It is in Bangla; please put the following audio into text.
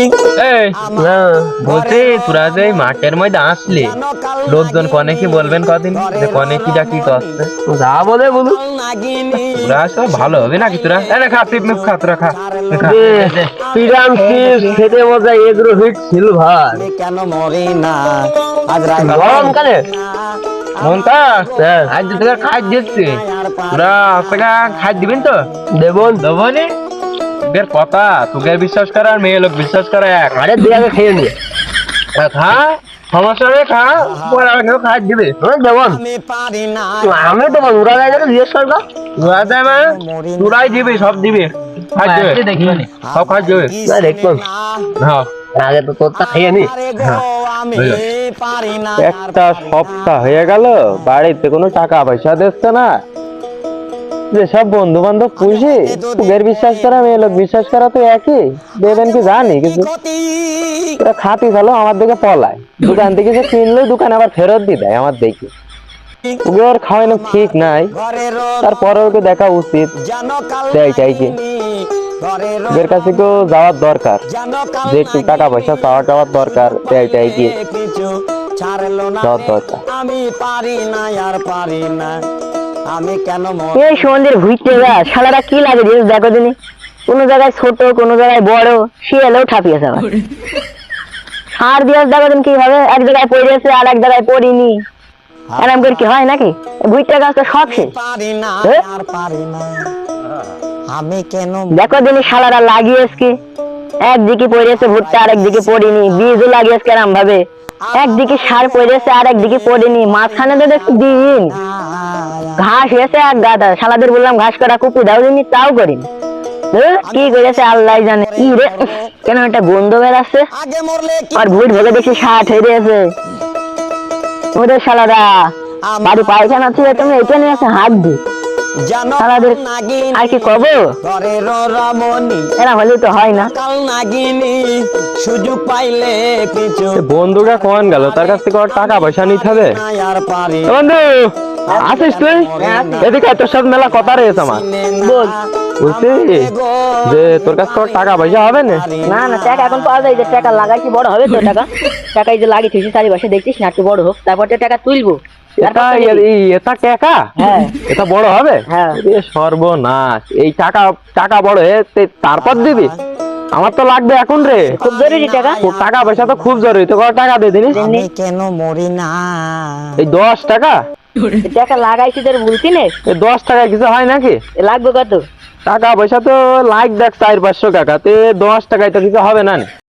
এই বলছি তোরা যে মাঠের মধ্যে আসলি লোকজন কনে কি বলবেন কদিন যে কনে কি যা কি করছে যা বলে বলুক। তোরা সব ভালো হবে নাকি তোরা এনে খা টিপ মিপ খা তোরা খা পিরাম চিপস খেতে মজা এগ্রো হিট সিলভার কেন মরি না আজ গরম কালে মনটা আজ তোরা খাই দিচ্ছি তোরা আজকে খাই দিবেন তো দেবন দেবো নি বের কথা তোকে বিশ্বাস করে আর মেয়ে লোক বিশ্বাস করে এক আরে দুই আগে খেয়ে নি খা সমস্যা নেই খা পরে আর কেউ খাই দিবে দেবন আমি পারি না আমি তো উড়া যায় জিজ্ঞেস করবো তোরা দেবে তোরাই দিবি সব দিবি খাই দেবে সব খাই দেবে না দেখুন হ্যাঁ আগে তো তোরটা খেয়ে নি আমি পারি না একটা সপ্তাহ হয়ে গেল বাড়িতে কোনো টাকা পয়সা দিচ্ছে না যেসব বন্ধু বান্ধব পুষি তোদের বিশ্বাস করা মেয়ে লোক বিশ্বাস করা তো একই দেবেন কি জানি কিছু এরা খাতি ভালো আমার দিকে পলায় দোকান থেকে যে কিনলো দোকান আবার ফেরত দিয়ে দেয় আমার দেখি ওকে আর খাওয়ানো ঠিক নাই তারপরে ওকে দেখা উচিত দেয় চাই কি ওদের কাছে কেউ যাওয়ার দরকার যে একটু টাকা পয়সা চাওয়ার দরকার দেয় চাই কি ছাড়লো না যাওয়ার দরকার আমি পারি না আর পারি না আমি কেন এই সন্ধ্যের ভুইতে যা শালারা কি লাগে জিনিস দেখো দিনি কোন জায়গায় ছোট কোন জায়গায় বড় শিয়ালেও ঠাপিয়েছে আবার সার দিয়ে দেখো দিন কি হবে এক জায়গায় পড়েছে আর এক জায়গায় পড়িনি এরকম করে কি হয় নাকি ভুইতে গাছ তো সব শেষ পারি না আর পারি না আমি কেন দেখো দিনি শালারা লাগিয়েছে কি একদিকে পড়েছে ভুট্টা আর একদিকে পড়িনি বীজও লাগিয়েছে কেরাম ভাবে একদিকে সার পড়েছে আর একদিকে পড়িনি মাঝখানে তো দেখছি দিন ঘাস হয়েছে এক গাদা শালাদের বললাম ঘাস কাটা কুপি দাও দিনি তাও করিনি কি করেছে আল্লাহ জানে ই রে কেন একটা গন্ধ বেরাচ্ছে আগে মরলে কি আর ভুট ভেবে দেখছি 60 হয়ে গেছে ওদের শালারা বাড়ি পায়খানা ছিল তুমি এখানে আছে হাত দি জানো শালাদের নাগিনী আর কি কব ঘরের রমণী এরা হলে তো হয় না কাল নাগিনী সুযোগ পাইলে কিছু বন্ধুটা কোন গেল তার কাছ থেকে টাকা পয়সা নিতে হবে না আর পারি বন্ধু আসিস তুই এদিকে তোর সাথে মেলা কথা রয়েছে আমার বল বলছি যে তোর কাছে টাকা পয়সা হবে না না না টাকা এখন পাওয়া যায় যে টাকা লাগাইছি বড় হবে তো টাকা এই যে লাগিয়েছি চারিপাশে দেখছিস না একটু বড় হোক তারপর তো টাকা তুলবো এটা এটা টাকা হ্যাঁ এটা বড় হবে হ্যাঁ এ সর্বনাশ এই টাকা বড় হয়ে তারপর দিবি আমার তো লাগবে এখন রে খুব জরুরি টাকা টাকা পয়সা তো খুব জরুরি তো কত টাকা দিয়ে দিনি আমি কেন মরি না এই 10 টাকা টাকা লাগাইছি তোর বলছি না এই 10 টাকা কিছু হয় নাকি লাগবে কত টাকা পয়সা তো লাগ দেখ 400-500 টাকা তে 10 টাকায় তো কিছু হবে না